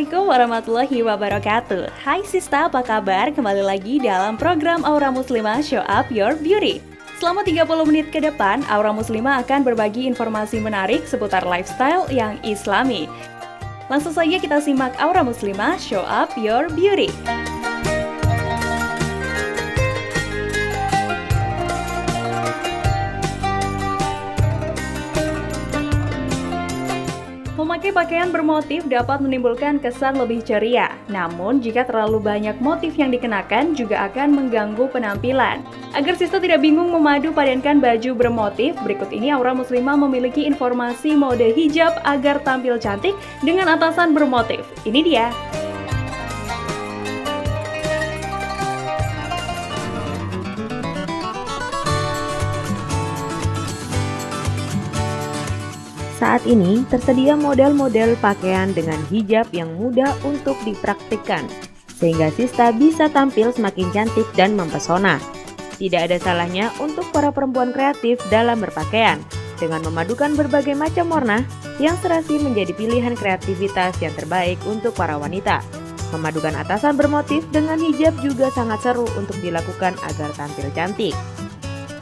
Assalamualaikum warahmatullahi wabarakatuh. Hai Sista, apa kabar? Kembali lagi dalam program Aura Muslimah Show Up Your Beauty. Selama 30 menit ke depan, Aura Muslimah akan berbagi informasi menarik seputar lifestyle yang islami. Langsung saja kita simak Aura Muslimah Show Up Your Beauty. Memakai pakaian bermotif dapat menimbulkan kesan lebih ceria. Namun, jika terlalu banyak motif yang dikenakan juga akan mengganggu penampilan. Agar Sista tidak bingung memadu padankan baju bermotif, berikut ini Aura Muslimah memiliki informasi mode hijab agar tampil cantik dengan atasan bermotif. Ini dia. Saat ini tersedia model-model pakaian dengan hijab yang mudah untuk dipraktikkan, sehingga Sista bisa tampil semakin cantik dan mempesona. Tidak ada salahnya untuk para perempuan kreatif dalam berpakaian, dengan memadukan berbagai macam warna yang serasi menjadi pilihan kreativitas yang terbaik untuk para wanita. Memadukan atasan bermotif dengan hijab juga sangat seru untuk dilakukan agar tampil cantik.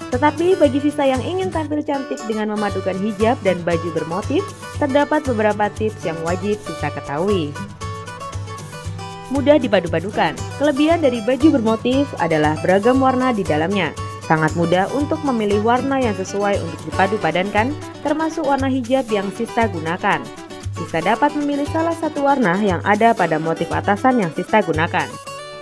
Tetapi bagi Sista yang ingin tampil cantik dengan memadukan hijab dan baju bermotif, terdapat beberapa tips yang wajib Sista ketahui. Mudah dipadu-padukan. Kelebihan dari baju bermotif adalah beragam warna di dalamnya. Sangat mudah untuk memilih warna yang sesuai untuk dipadu-padankan, termasuk warna hijab yang Sista gunakan. Sista dapat memilih salah satu warna yang ada pada motif atasan yang Sista gunakan.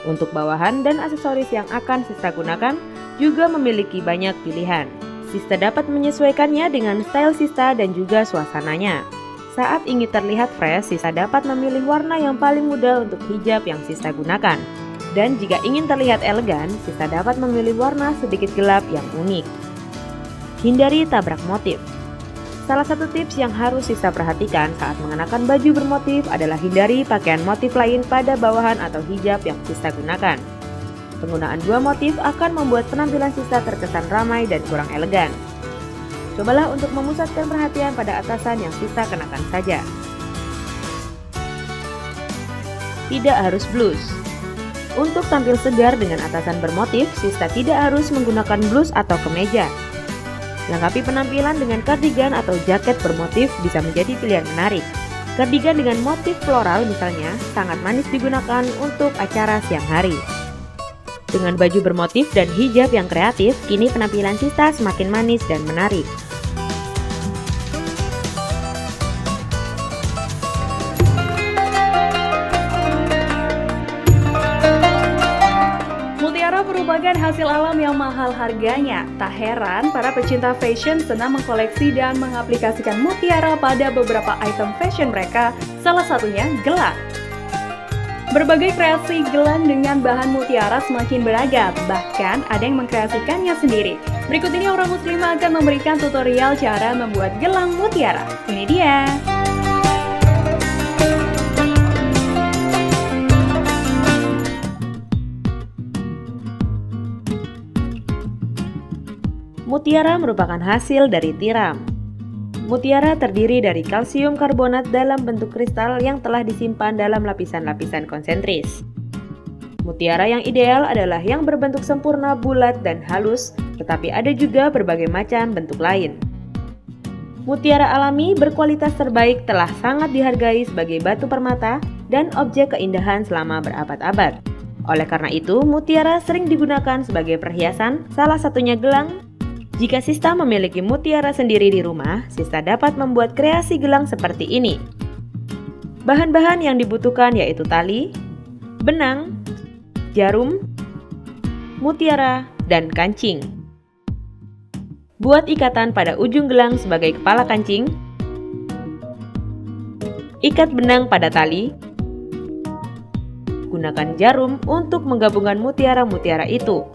Untuk bawahan dan aksesoris yang akan Sista gunakan, juga memiliki banyak pilihan. Sista dapat menyesuaikannya dengan style Sista dan juga suasananya. Saat ingin terlihat fresh, Sista dapat memilih warna yang paling mudah untuk hijab yang Sista gunakan. Dan jika ingin terlihat elegan, Sista dapat memilih warna sedikit gelap yang unik. Hindari tabrak motif. Salah satu tips yang harus Sista perhatikan saat mengenakan baju bermotif adalah hindari pakaian motif lain pada bawahan atau hijab yang Sista gunakan. Penggunaan dua motif akan membuat penampilan Sista terkesan ramai dan kurang elegan. Cobalah untuk memusatkan perhatian pada atasan yang Sista kenakan saja. Tidak harus blus. Untuk tampil segar dengan atasan bermotif, Sista tidak harus menggunakan blus atau kemeja. Lengkapi penampilan dengan kardigan atau jaket bermotif bisa menjadi pilihan menarik. Kardigan dengan motif floral misalnya sangat manis digunakan untuk acara siang hari. Dengan baju bermotif dan hijab yang kreatif, kini penampilan Sista semakin manis dan menarik. Mutiara merupakan hasil alam yang mahal harganya. Tak heran para pecinta fashion senang mengkoleksi dan mengaplikasikan mutiara pada beberapa item fashion mereka, salah satunya gelang. Berbagai kreasi gelang dengan bahan mutiara semakin beragam, bahkan ada yang mengkreasikannya sendiri. Berikut ini Aura Muslimah akan memberikan tutorial cara membuat gelang mutiara. Ini dia. Mutiara merupakan hasil dari tiram. Mutiara terdiri dari kalsium karbonat dalam bentuk kristal yang telah disimpan dalam lapisan-lapisan konsentris. Mutiara yang ideal adalah yang berbentuk sempurna, bulat, dan halus, tetapi ada juga berbagai macam bentuk lain. Mutiara alami berkualitas terbaik telah sangat dihargai sebagai batu permata dan objek keindahan selama berabad-abad. Oleh karena itu, mutiara sering digunakan sebagai perhiasan, salah satunya gelang. Jika Sista memiliki mutiara sendiri di rumah, Sista dapat membuat kreasi gelang seperti ini. Bahan-bahan yang dibutuhkan yaitu tali, benang, jarum, mutiara, dan kancing. Buat ikatan pada ujung gelang sebagai kepala kancing. Ikat benang pada tali. Gunakan jarum untuk menggabungkan mutiara-mutiara itu.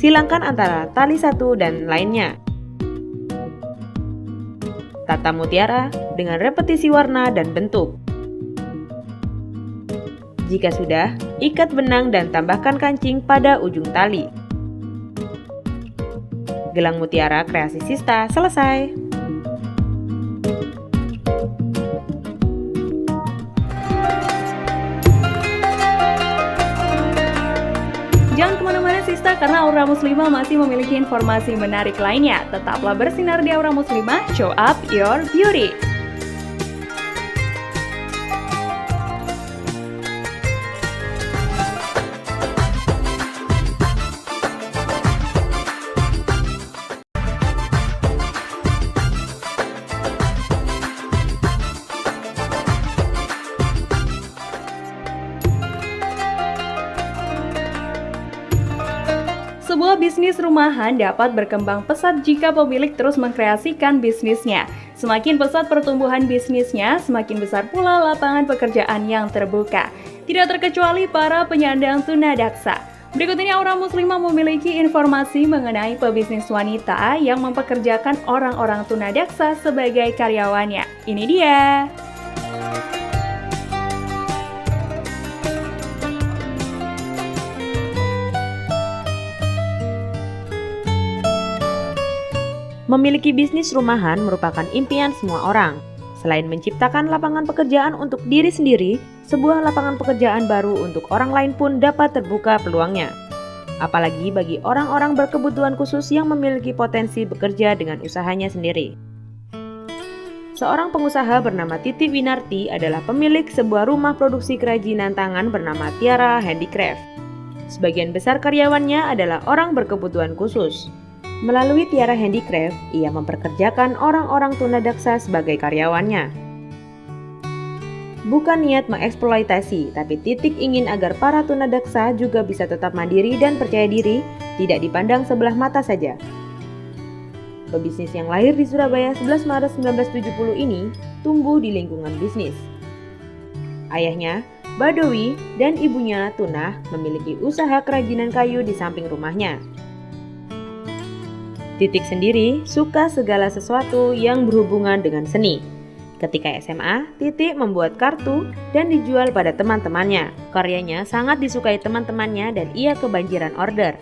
Silangkan antara tali satu dan lainnya. Tata mutiara dengan repetisi warna dan bentuk. Jika sudah, ikat benang dan tambahkan kancing pada ujung tali. Gelang mutiara kreasi Sista selesai. Bagaimana Sista? Karena Aura Muslimah masih memiliki informasi menarik lainnya. Tetaplah bersinar di Aura Muslimah, show up your beauty. Sebuah bisnis rumahan dapat berkembang pesat jika pemilik terus mengkreasikan bisnisnya. Semakin pesat pertumbuhan bisnisnya, semakin besar pula lapangan pekerjaan yang terbuka. Tidak terkecuali para penyandang tunadaksa. Berikut ini Aura Muslimah memiliki informasi mengenai pebisnis wanita yang mempekerjakan orang-orang tunadaksa sebagai karyawannya. Ini dia. Memiliki bisnis rumahan merupakan impian semua orang. Selain menciptakan lapangan pekerjaan untuk diri sendiri, sebuah lapangan pekerjaan baru untuk orang lain pun dapat terbuka peluangnya. Apalagi bagi orang-orang berkebutuhan khusus yang memiliki potensi bekerja dengan usahanya sendiri. Seorang pengusaha bernama Titi Winarti adalah pemilik sebuah rumah produksi kerajinan tangan bernama Tiara Handicraft. Sebagian besar karyawannya adalah orang berkebutuhan khusus. Melalui Tiara Handicraft, ia memperkerjakan orang-orang tunadaksa sebagai karyawannya. Bukan niat mengeksploitasi, tapi Titik ingin agar para tunadaksa juga bisa tetap mandiri dan percaya diri, tidak dipandang sebelah mata saja. Pebisnis yang lahir di Surabaya 11 Maret 1970 ini tumbuh di lingkungan bisnis. Ayahnya, Badowi, dan ibunya, Tunah, memiliki usaha kerajinan kayu di samping rumahnya. Titik sendiri suka segala sesuatu yang berhubungan dengan seni. Ketika SMA, Titik membuat kartu dan dijual pada teman-temannya. Karyanya sangat disukai teman-temannya dan ia kebanjiran order.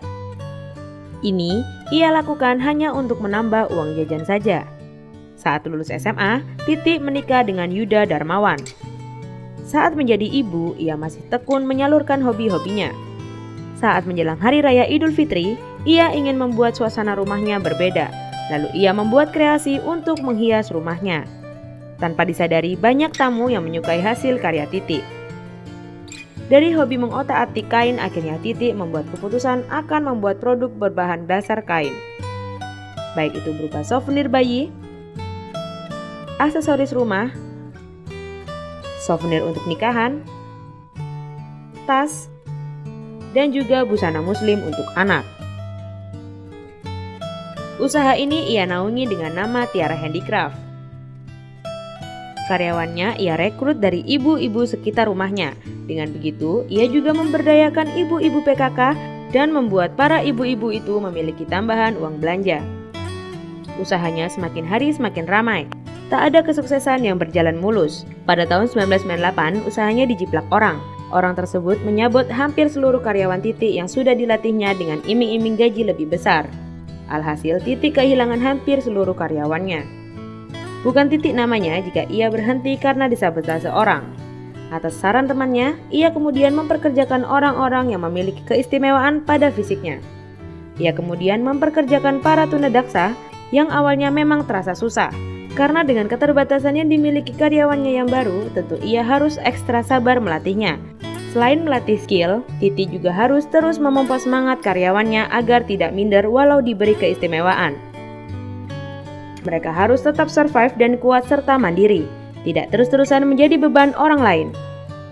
Ini ia lakukan hanya untuk menambah uang jajan saja. Saat lulus SMA, Titik menikah dengan Yuda Darmawan. Saat menjadi ibu, ia masih tekun menyalurkan hobi-hobinya. Saat menjelang Hari Raya Idul Fitri, ia ingin membuat suasana rumahnya berbeda. Lalu ia membuat kreasi untuk menghias rumahnya. Tanpa disadari, banyak tamu yang menyukai hasil karya Titik. Dari hobi mengotak-atik kain, akhirnya Titik membuat keputusan akan membuat produk berbahan dasar kain. Baik itu berupa souvenir bayi, aksesoris rumah, souvenir untuk nikahan, tas, dan juga busana muslim untuk anak. Usaha ini ia naungi dengan nama Tiara Handicraft. Karyawannya ia rekrut dari ibu-ibu sekitar rumahnya. Dengan begitu, ia juga memberdayakan ibu-ibu PKK dan membuat para ibu-ibu itu memiliki tambahan uang belanja. Usahanya semakin hari semakin ramai. Tak ada kesuksesan yang berjalan mulus. Pada tahun 1998, usahanya dijiplak orang. Orang tersebut menyabot hampir seluruh karyawan Titik yang sudah dilatihnya dengan iming-iming gaji lebih besar. Alhasil, Titik kehilangan hampir seluruh karyawannya. Bukan Titik namanya jika ia berhenti karena disabotase orang. Atas saran temannya, ia kemudian memperkerjakan orang-orang yang memiliki keistimewaan pada fisiknya. Ia kemudian memperkerjakan para tunadaksa yang awalnya memang terasa susah. Karena dengan keterbatasan yang dimiliki karyawannya yang baru, tentu ia harus ekstra sabar melatihnya. Selain melatih skill, Titik juga harus terus memompa semangat karyawannya agar tidak minder walau diberi keistimewaan. Mereka harus tetap survive dan kuat serta mandiri, tidak terus-terusan menjadi beban orang lain.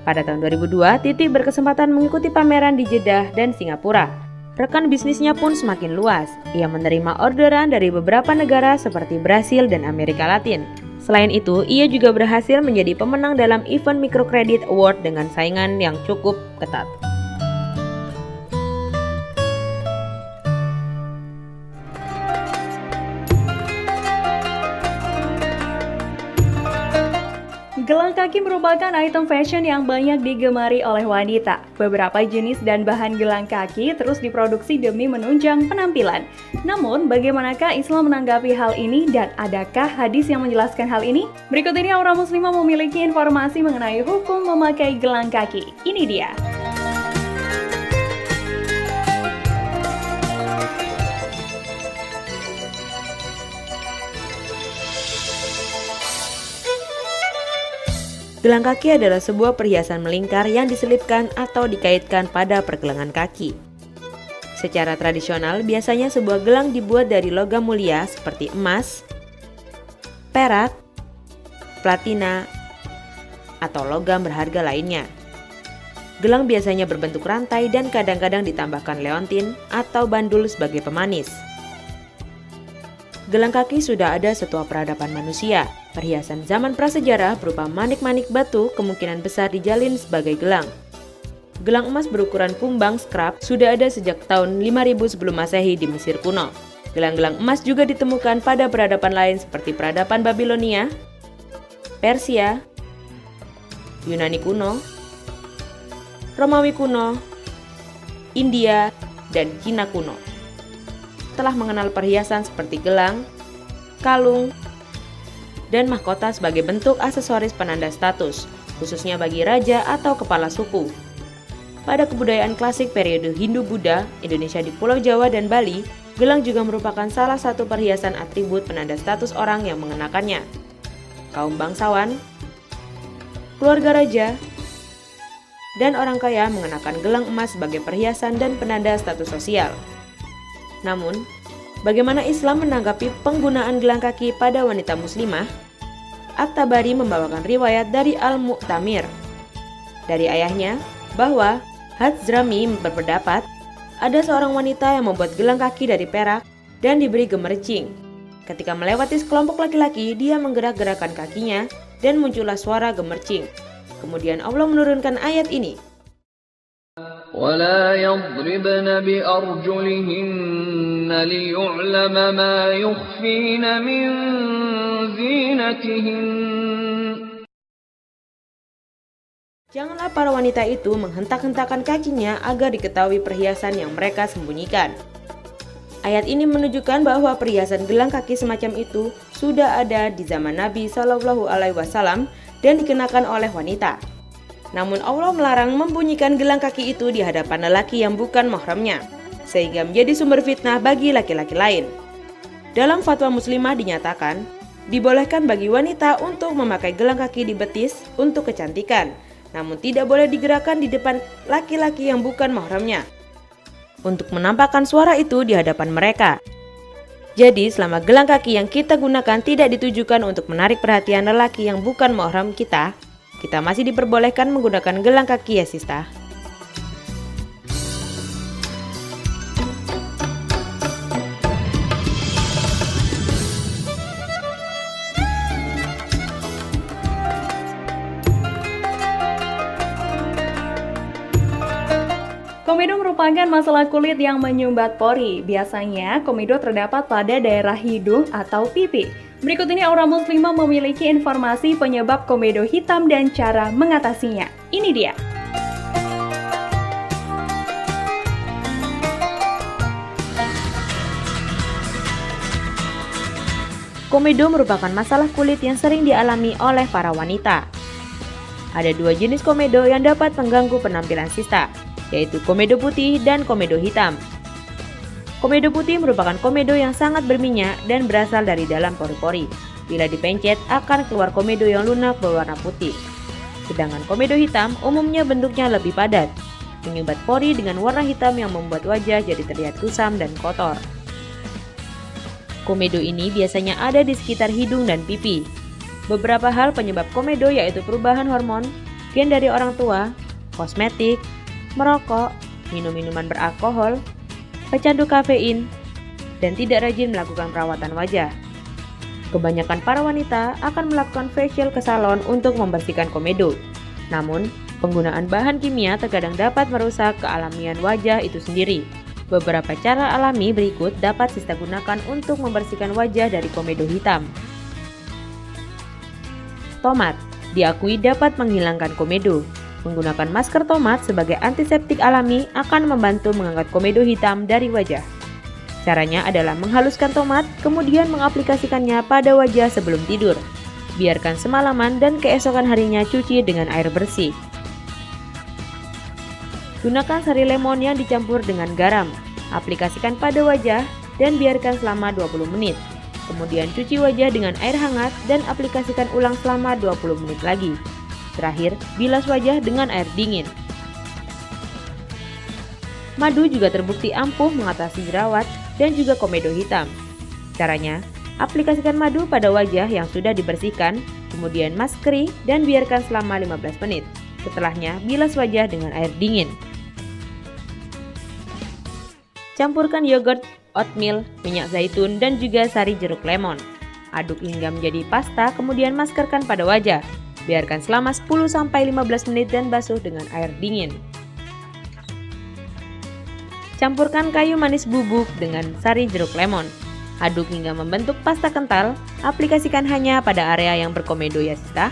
Pada tahun 2002, Titik berkesempatan mengikuti pameran di Jeddah dan Singapura. Rekan bisnisnya pun semakin luas. Ia menerima orderan dari beberapa negara seperti Brasil dan Amerika Latin. Selain itu, ia juga berhasil menjadi pemenang dalam event Microcredit Award dengan saingan yang cukup ketat. Gelang kaki merupakan item fashion yang banyak digemari oleh wanita. Beberapa jenis dan bahan gelang kaki terus diproduksi demi menunjang penampilan. Namun, bagaimanakah Islam menanggapi hal ini dan adakah hadis yang menjelaskan hal ini? Berikut ini Aura Muslimah memiliki informasi mengenai hukum memakai gelang kaki. Ini dia. Gelang kaki adalah sebuah perhiasan melingkar yang diselipkan atau dikaitkan pada pergelangan kaki. Secara tradisional, biasanya sebuah gelang dibuat dari logam mulia seperti emas, perak, platina, atau logam berharga lainnya. Gelang biasanya berbentuk rantai dan kadang-kadang ditambahkan leontin atau bandul sebagai pemanis. Gelang kaki sudah ada setua peradaban manusia. Perhiasan zaman prasejarah berupa manik-manik batu kemungkinan besar dijalin sebagai gelang. Gelang emas berukuran kumbang scrap sudah ada sejak tahun 5000 sebelum Masehi di Mesir kuno. Gelang-gelang emas juga ditemukan pada peradaban lain seperti peradaban Babilonia, Persia, Yunani kuno, Romawi kuno, India, dan Cina kuno. Telah mengenal perhiasan seperti gelang, kalung, dan mahkota sebagai bentuk aksesoris penanda status, khususnya bagi raja atau kepala suku. Pada kebudayaan klasik periode Hindu-Buddha, Indonesia di Pulau Jawa dan Bali, gelang juga merupakan salah satu perhiasan atribut penanda status orang yang mengenakannya. Kaum bangsawan, keluarga raja, dan orang kaya mengenakan gelang emas sebagai perhiasan dan penanda status sosial. Namun, bagaimana Islam menanggapi penggunaan gelang kaki pada wanita muslimah? At-Tabari membawakan riwayat dari Al-Mu'tamir dari ayahnya bahwa Hadzrami berpendapat ada seorang wanita yang membuat gelang kaki dari perak dan diberi gemercing. Ketika melewati sekelompok laki-laki, dia menggerak-gerakkan kakinya dan muncullah suara gemercing. Kemudian Allah menurunkan ayat ini. وَلَا يَضْرِبْنَ بِأَرْجُلِهِنَّ لِيُعْلَمَ مَا يُخْفِينَ مِنْ زِينَتِهِنَّ. Janganlah para wanita itu menghentak-hentakan kakinya agar diketahui perhiasan yang mereka sembunyikan. Ayat ini menunjukkan bahwa perhiasan gelang kaki semacam itu sudah ada di zaman Nabi Shallallahu Alaihi Wasallam dan dikenakan oleh wanita. Namun Allah melarang membunyikan gelang kaki itu di hadapan lelaki yang bukan mahramnya, sehingga menjadi sumber fitnah bagi laki-laki lain. Dalam fatwa muslimah dinyatakan, dibolehkan bagi wanita untuk memakai gelang kaki di betis untuk kecantikan, namun tidak boleh digerakkan di depan laki-laki yang bukan mahramnya, untuk menampakkan suara itu di hadapan mereka. Jadi, selama gelang kaki yang kita gunakan tidak ditujukan untuk menarik perhatian lelaki yang bukan mahram kita masih diperbolehkan menggunakan gelang kaki ya Sista. Komedo merupakan masalah kulit yang menyumbat pori. Biasanya, komedo terdapat pada daerah hidung atau pipi. Berikut ini Aura Muslimah memiliki informasi penyebab komedo hitam dan cara mengatasinya. Ini dia. Komedo merupakan masalah kulit yang sering dialami oleh para wanita. Ada dua jenis komedo yang dapat mengganggu penampilan Sista, yaitu komedo putih dan komedo hitam. Komedo putih merupakan komedo yang sangat berminyak dan berasal dari dalam pori-pori. Bila dipencet, akan keluar komedo yang lunak berwarna putih. Sedangkan komedo hitam umumnya bentuknya lebih padat, menyumbat pori dengan warna hitam yang membuat wajah jadi terlihat kusam dan kotor. Komedo ini biasanya ada di sekitar hidung dan pipi. Beberapa hal penyebab komedo yaitu perubahan hormon, gen dari orang tua, kosmetik, merokok, minum minuman beralkohol, pecandu kafein, dan tidak rajin melakukan perawatan wajah. Kebanyakan para wanita akan melakukan facial ke salon untuk membersihkan komedo. Namun, penggunaan bahan kimia terkadang dapat merusak kealamian wajah itu sendiri. Beberapa cara alami berikut dapat Sista gunakan untuk membersihkan wajah dari komedo hitam. Tomat diakui dapat menghilangkan komedo. Menggunakan masker tomat sebagai antiseptik alami akan membantu mengangkat komedo hitam dari wajah. Caranya adalah menghaluskan tomat, kemudian mengaplikasikannya pada wajah sebelum tidur. Biarkan semalaman dan keesokan harinya cuci dengan air bersih. Gunakan sari lemon yang dicampur dengan garam. Aplikasikan pada wajah dan biarkan selama 20 menit. Kemudian cuci wajah dengan air hangat dan aplikasikan ulang selama 20 menit lagi. Terakhir, bilas wajah dengan air dingin. Madu juga terbukti ampuh mengatasi jerawat dan juga komedo hitam. Caranya, aplikasikan madu pada wajah yang sudah dibersihkan, kemudian maskeri dan biarkan selama 15 menit. Setelahnya, bilas wajah dengan air dingin. Campurkan yogurt, oatmeal, minyak zaitun, dan juga sari jeruk lemon. Aduk hingga menjadi pasta, kemudian maskerkan pada wajah. Biarkan selama 10-15 menit dan basuh dengan air dingin. Campurkan kayu manis bubuk dengan sari jeruk lemon. Aduk hingga membentuk pasta kental, aplikasikan hanya pada area yang berkomedo ya sista.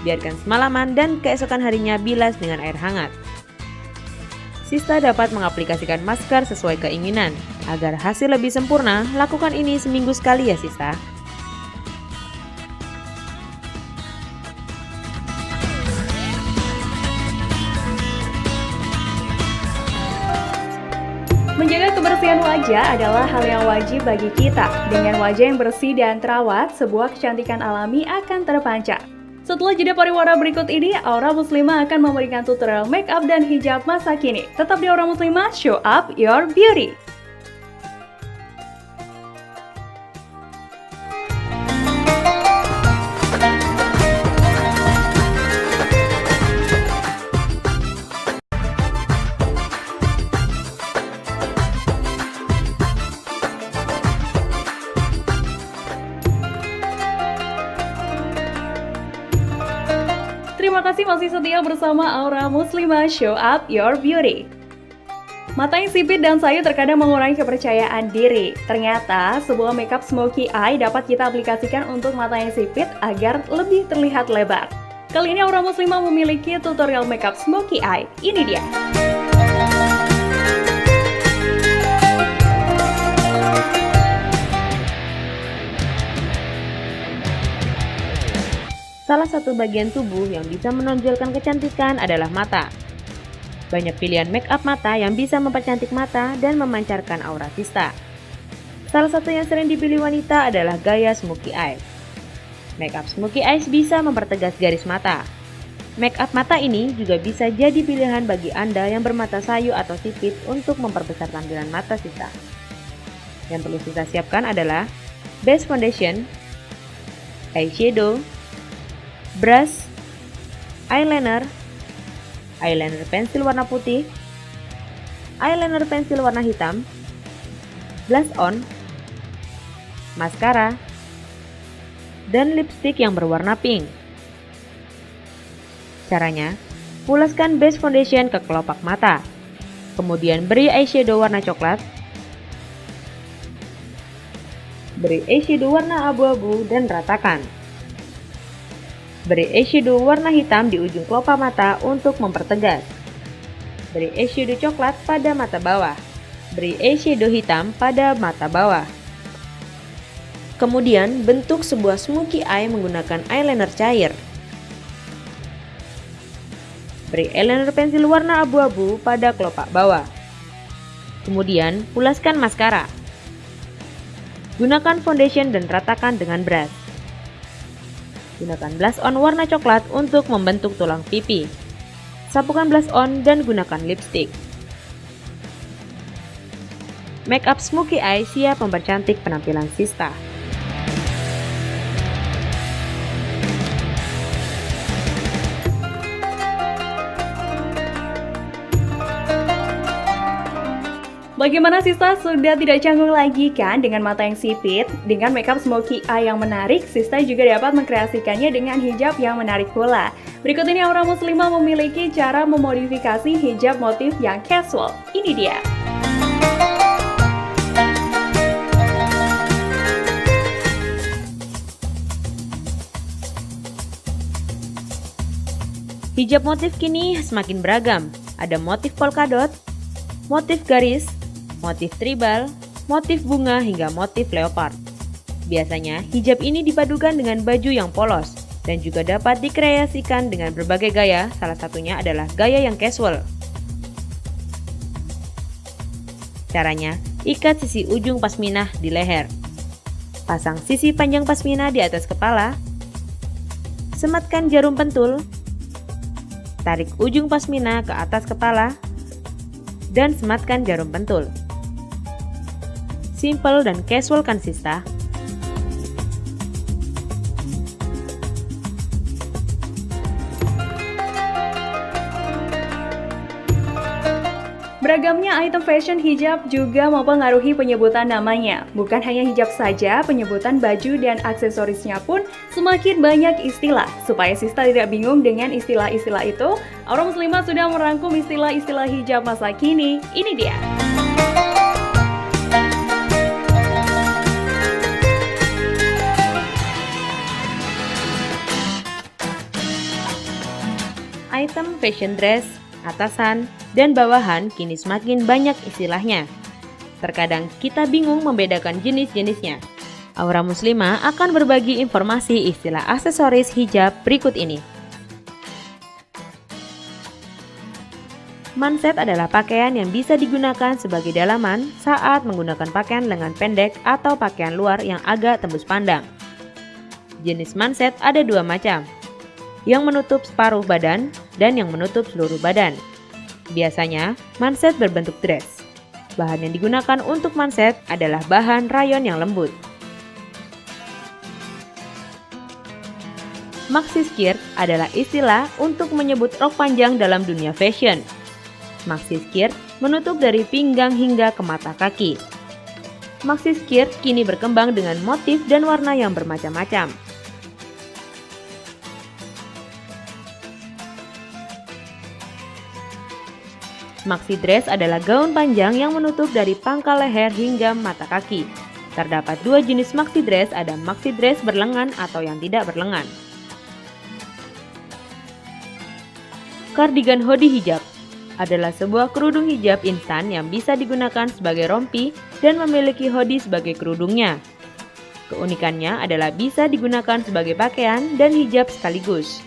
Biarkan semalaman dan keesokan harinya bilas dengan air hangat. Sista dapat mengaplikasikan masker sesuai keinginan. Agar hasil lebih sempurna, lakukan ini seminggu sekali ya sista. Menjaga kebersihan wajah adalah hal yang wajib bagi kita. Dengan wajah yang bersih dan terawat, sebuah kecantikan alami akan terpancar. Setelah jeda pariwara berikut ini, Aura Muslimah akan memberikan tutorial make up dan hijab masa kini. Tetap di Aura Muslimah, show up your beauty. Terima kasih masih setia bersama Aura Muslimah, show up your beauty. Mata yang sipit dan sayu terkadang mengurangi kepercayaan diri. Ternyata, sebuah makeup smoky eye dapat kita aplikasikan untuk mata yang sipit agar lebih terlihat lebar. Kali ini Aura Muslimah memiliki tutorial makeup smoky eye. Ini dia. Salah satu bagian tubuh yang bisa menonjolkan kecantikan adalah mata. Banyak pilihan make up mata yang bisa mempercantik mata dan memancarkan aura sista. Salah satu yang sering dipilih wanita adalah gaya smoky eyes. Make up smoky eyes bisa mempertegas garis mata. Make up mata ini juga bisa jadi pilihan bagi Anda yang bermata sayu atau sipit untuk memperbesar tampilan mata sista. Yang perlu sista siapkan adalah base foundation, eyeshadow, brush, eyeliner pensil warna putih, eyeliner pensil warna hitam, blush on, maskara, dan lipstick yang berwarna pink. Caranya, pulaskan base foundation ke kelopak mata, kemudian beri eyeshadow warna coklat, beri eyeshadow warna abu-abu dan ratakan. Beri eyeshadow warna hitam di ujung kelopak mata untuk mempertegas. Beri eyeshadow coklat pada mata bawah. Beri eyeshadow hitam pada mata bawah. Kemudian bentuk sebuah smoky eye menggunakan eyeliner cair. Beri eyeliner pensil warna abu-abu pada kelopak bawah. Kemudian pulaskan maskara. Gunakan foundation dan ratakan dengan brush. Gunakan blush on warna coklat untuk membentuk tulang pipi. Sapukan blush on dan gunakan lipstick. Make up smoky eye siap mempercantik penampilan sista. Bagaimana Sista, sudah tidak canggung lagi kan dengan mata yang sipit? Dengan makeup smoky eye yang menarik, Sista juga dapat mengkreasikannya dengan hijab yang menarik pula. Berikut ini Aura Muslimah memiliki cara memodifikasi hijab motif yang casual. Ini dia. Hijab motif kini semakin beragam. Ada motif polkadot, motif garis, motif tribal, motif bunga hingga motif leopard. Biasanya, hijab ini dipadukan dengan baju yang polos dan juga dapat dikreasikan dengan berbagai gaya, salah satunya adalah gaya yang casual. Caranya, ikat sisi ujung pasminah di leher. Pasang sisi panjang pasminah di atas kepala. Sematkan jarum pentul. tarik ujung pasmina ke atas kepala, dan sematkan jarum pentul. Simple dan casual kan Sista? Beragamnya item fashion hijab juga mempengaruhi penyebutan namanya. Bukan hanya hijab saja, penyebutan baju dan aksesorisnya pun semakin banyak istilah. Supaya Sista tidak bingung dengan istilah-istilah itu, Aura Muslimah sudah merangkum istilah-istilah hijab masa kini. Ini dia. Item fashion dress, atasan, dan bawahan kini semakin banyak istilahnya. Terkadang kita bingung membedakan jenis-jenisnya. Aura Muslimah akan berbagi informasi istilah aksesoris hijab berikut ini. Manset adalah pakaian yang bisa digunakan sebagai dalaman saat menggunakan pakaian lengan pendek atau pakaian luar yang agak tembus pandang. Jenis manset ada dua macam, yang menutup separuh badan dan yang menutup seluruh badan. Biasanya, manset berbentuk dress. Bahan yang digunakan untuk manset adalah bahan rayon yang lembut. Maxi skirt adalah istilah untuk menyebut rok panjang dalam dunia fashion. Maxi skirt menutup dari pinggang hingga ke mata kaki. Maxi skirt kini berkembang dengan motif dan warna yang bermacam-macam. Maxi dress adalah gaun panjang yang menutup dari pangkal leher hingga mata kaki. Terdapat dua jenis maxi dress, ada maxi dress berlengan atau yang tidak berlengan. Cardigan hoodie hijab adalah sebuah kerudung hijab instan yang bisa digunakan sebagai rompi dan memiliki hoodie sebagai kerudungnya. Keunikannya adalah bisa digunakan sebagai pakaian dan hijab sekaligus.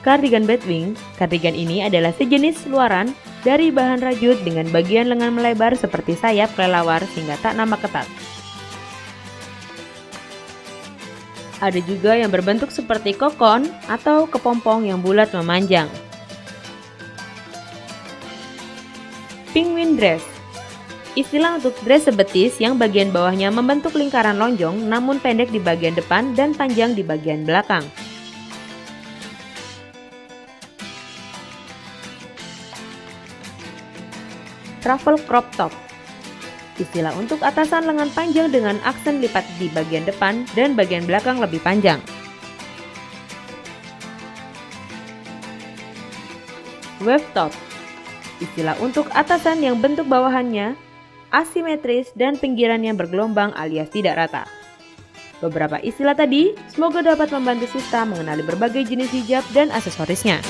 Cardigan batwing, cardigan ini adalah sejenis luaran dari bahan rajut dengan bagian lengan melebar seperti sayap kelelawar sehingga tak nampak ketat. Ada juga yang berbentuk seperti kokon atau kepompong yang bulat memanjang. Penguin dress, istilah untuk dress sebetis yang bagian bawahnya membentuk lingkaran lonjong namun pendek di bagian depan dan panjang di bagian belakang. Ruffle crop top, istilah untuk atasan lengan panjang dengan aksen lipat di bagian depan dan bagian belakang lebih panjang. Wave top, istilah untuk atasan yang bentuk bawahannya asimetris dan pinggirannya bergelombang alias tidak rata. Beberapa istilah tadi semoga dapat membantu Sista mengenali berbagai jenis hijab dan aksesorisnya.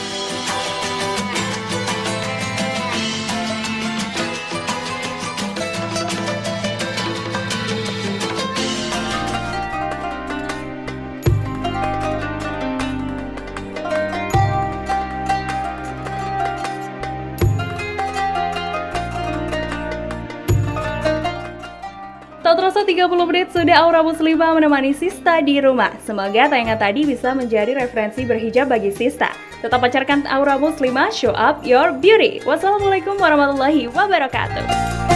Tak terasa 30 menit sudah Aura Muslimah menemani Sista di rumah. Semoga tayangan tadi bisa menjadi referensi berhijab bagi Sista. Tetap pacarkan Aura Muslimah, show up your beauty. Wassalamualaikum warahmatullahi wabarakatuh.